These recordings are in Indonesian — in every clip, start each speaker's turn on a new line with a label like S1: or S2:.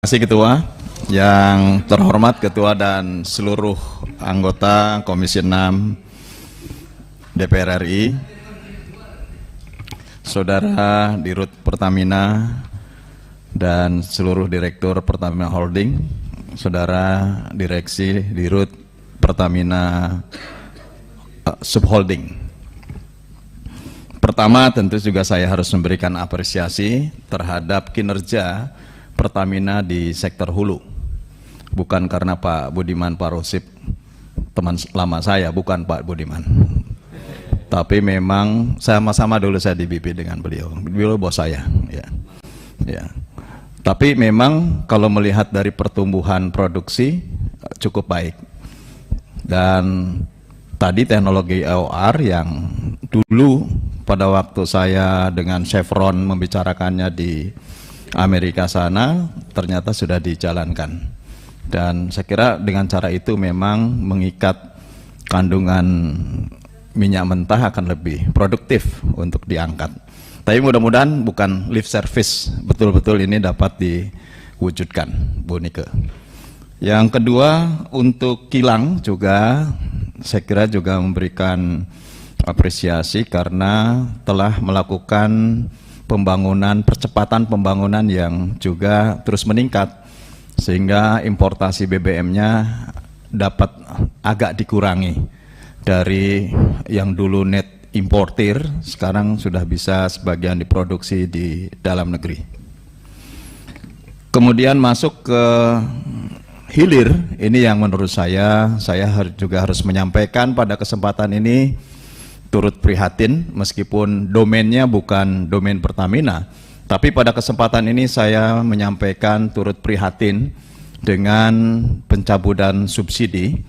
S1: Terima kasih Ketua, yang terhormat Ketua dan seluruh anggota Komisi 6 DPR RI, Saudara Dirut Pertamina dan seluruh Direktur Pertamina Holding, Saudara Direksi Dirut Pertamina Subholding. Pertama, tentu juga saya harus memberikan apresiasi terhadap kinerja Pertamina di sektor hulu. Bukan karena Pak Budiman Parosip teman lama saya, bukan Pak Budiman. Tapi memang sama-sama dulu saya di BP dengan beliau. Beliau bos saya, ya. Tapi memang kalau melihat dari pertumbuhan produksi cukup baik. Dan tadi teknologi EOR yang dulu pada waktu saya dengan Chevron membicarakannya di Amerika sana ternyata sudah dijalankan, dan saya kira dengan cara itu memang mengikat kandungan minyak mentah akan lebih produktif untuk diangkat. Tapi mudah-mudahan bukan lip service, betul-betul ini dapat diwujudkan, Bu Nike. Yang kedua, untuk kilang juga saya kira juga memberikan apresiasi karena telah melakukan percepatan pembangunan yang juga terus meningkat, sehingga importasi BBM-nya dapat agak dikurangi dari yang dulu net importir, sekarang sudah bisa sebagian diproduksi di dalam negeri. Kemudian masuk ke hilir, ini yang menurut saya juga harus menyampaikan pada kesempatan ini, turut prihatin meskipun domainnya bukan domain Pertamina, tapi pada kesempatan ini saya menyampaikan turut prihatin dengan pencabutan subsidi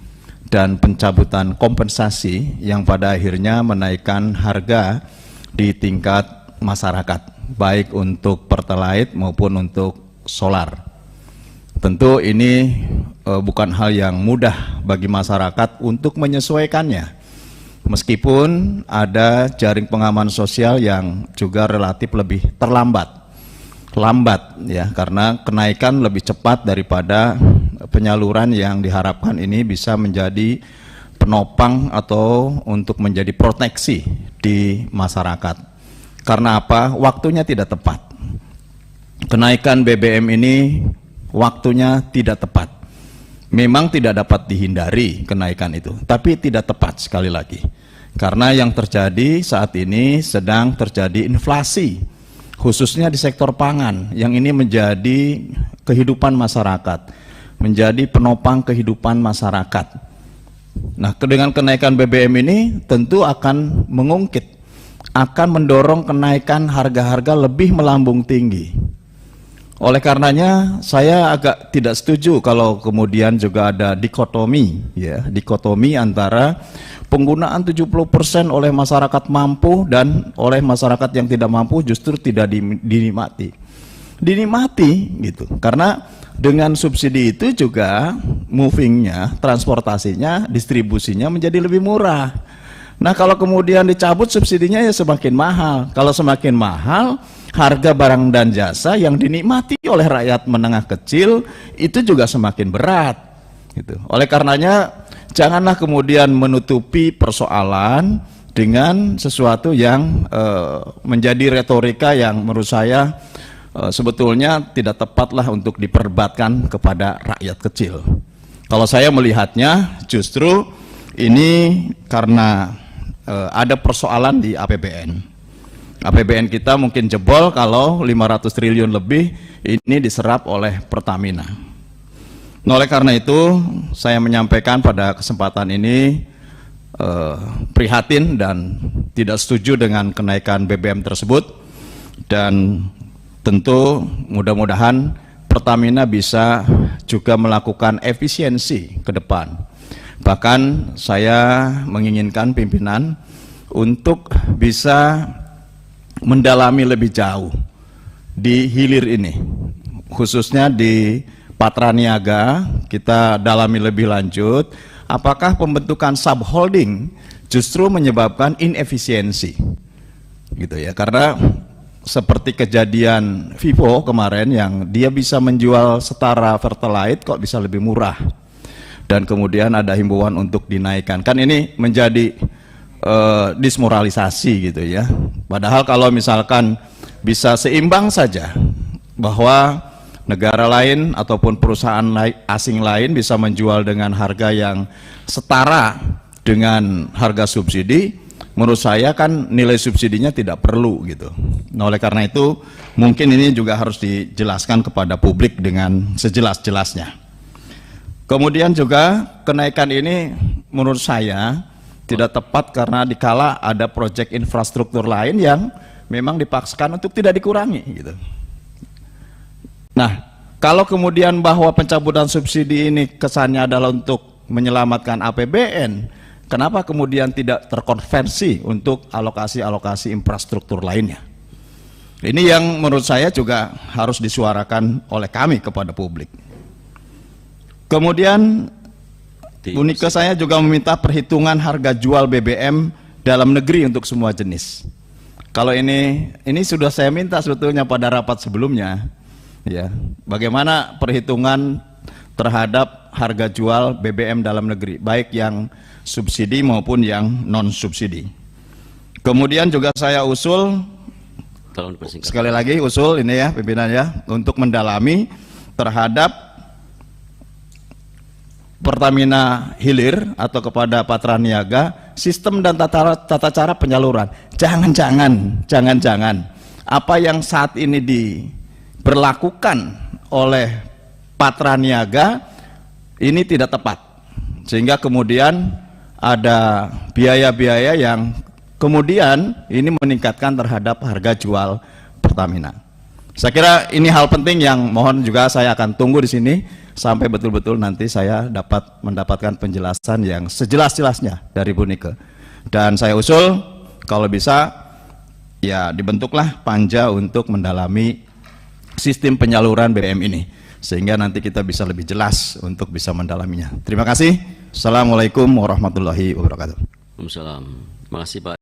S1: dan pencabutan kompensasi yang pada akhirnya menaikkan harga di tingkat masyarakat, baik untuk Pertalite maupun untuk solar. Tentu ini bukan hal yang mudah bagi masyarakat untuk menyesuaikannya. Meskipun ada jaring pengaman sosial yang juga relatif lebih lambat ya, karena kenaikan lebih cepat daripada penyaluran yang diharapkan ini bisa menjadi penopang atau untuk menjadi proteksi di masyarakat. Karena apa? Waktunya tidak tepat. Kenaikan BBM ini waktunya tidak tepat. Memang tidak dapat dihindari kenaikan itu, tapi tidak tepat sekali lagi. Karena yang terjadi saat ini sedang terjadi inflasi, khususnya di sektor pangan, yang ini menjadi kehidupan masyarakat, menjadi penopang kehidupan masyarakat. Nah, dengan kenaikan BBM ini tentu akan mengungkit, akan mendorong kenaikan harga-harga lebih melambung tinggi. Oleh karenanya saya agak tidak setuju kalau kemudian juga ada dikotomi antara penggunaan 70% oleh masyarakat mampu dan oleh masyarakat yang tidak mampu justru tidak dinikmati gitu. Karena dengan subsidi itu juga movingnya, transportasinya, distribusinya menjadi lebih murah. Nah, kalau kemudian dicabut subsidinya ya semakin mahal. Kalau semakin mahal, harga barang dan jasa yang dinikmati oleh rakyat menengah kecil itu juga semakin berat gitu. Oleh karenanya janganlah kemudian menutupi persoalan dengan sesuatu yang menjadi retorika yang menurut saya sebetulnya tidak tepatlah untuk diperdebatkan kepada rakyat kecil. Kalau saya melihatnya justru ini karena ada persoalan di APBN. APBN kita mungkin jebol kalau 500 triliun lebih ini diserap oleh Pertamina. Nah, oleh karena itu saya menyampaikan pada kesempatan ini prihatin dan tidak setuju dengan kenaikan BBM tersebut, dan tentu mudah-mudahan Pertamina bisa juga melakukan efisiensi ke depan. Bahkan saya menginginkan pimpinan untuk bisa mendalami lebih jauh di hilir ini, khususnya di Patra Niaga. Kita dalami lebih lanjut apakah pembentukan subholding justru menyebabkan inefisiensi gitu ya, karena seperti kejadian Vivo kemarin yang dia bisa menjual setara Pertalite kok bisa lebih murah, dan kemudian ada himbauan untuk dinaikkan. Kan ini menjadi dismoralisasi gitu ya. Padahal kalau misalkan bisa seimbang saja, bahwa negara lain ataupun perusahaan asing lain bisa menjual dengan harga yang setara dengan harga subsidi, menurut saya kan nilai subsidinya tidak perlu gitu. Nah, oleh karena itu mungkin ini juga harus dijelaskan kepada publik dengan sejelas-jelasnya. Kemudian juga kenaikan ini menurut saya tidak tepat karena dikala ada proyek infrastruktur lain yang memang dipaksakan untuk tidak dikurangi gitu. Nah, kalau kemudian bahwa pencabutan subsidi ini kesannya adalah untuk menyelamatkan APBN, kenapa kemudian tidak terkonversi untuk alokasi-alokasi infrastruktur lainnya? Ini yang menurut saya juga harus disuarakan oleh kami kepada publik. Kemudian Bu Nike, saya juga meminta perhitungan harga jual BBM dalam negeri untuk semua jenis. Kalau ini sudah saya minta sebetulnya pada rapat sebelumnya, ya. Bagaimana perhitungan terhadap harga jual BBM dalam negeri, baik yang subsidi maupun yang non subsidi. Kemudian juga saya usul, sekali lagi usul ini ya pimpinan ya, untuk mendalami terhadap Pertamina Hilir atau kepada Patra Niaga sistem dan tata cara penyaluran. Jangan-jangan apa yang saat ini diberlakukan oleh Patra Niaga ini tidak tepat, sehingga kemudian ada biaya-biaya yang kemudian ini meningkatkan terhadap harga jual Pertamina. Saya kira ini hal penting yang mohon juga saya akan tunggu di sini sampai betul-betul nanti saya dapat mendapatkan penjelasan yang sejelas-jelasnya dari Bu Nike. Dan saya usul kalau bisa ya dibentuklah panja untuk mendalami sistem penyaluran BBM ini, sehingga nanti kita bisa lebih jelas untuk bisa mendalaminya. Terima kasih. Assalamualaikum warahmatullahi wabarakatuh.
S2: Waalaikumsalam. Terima kasih Pak.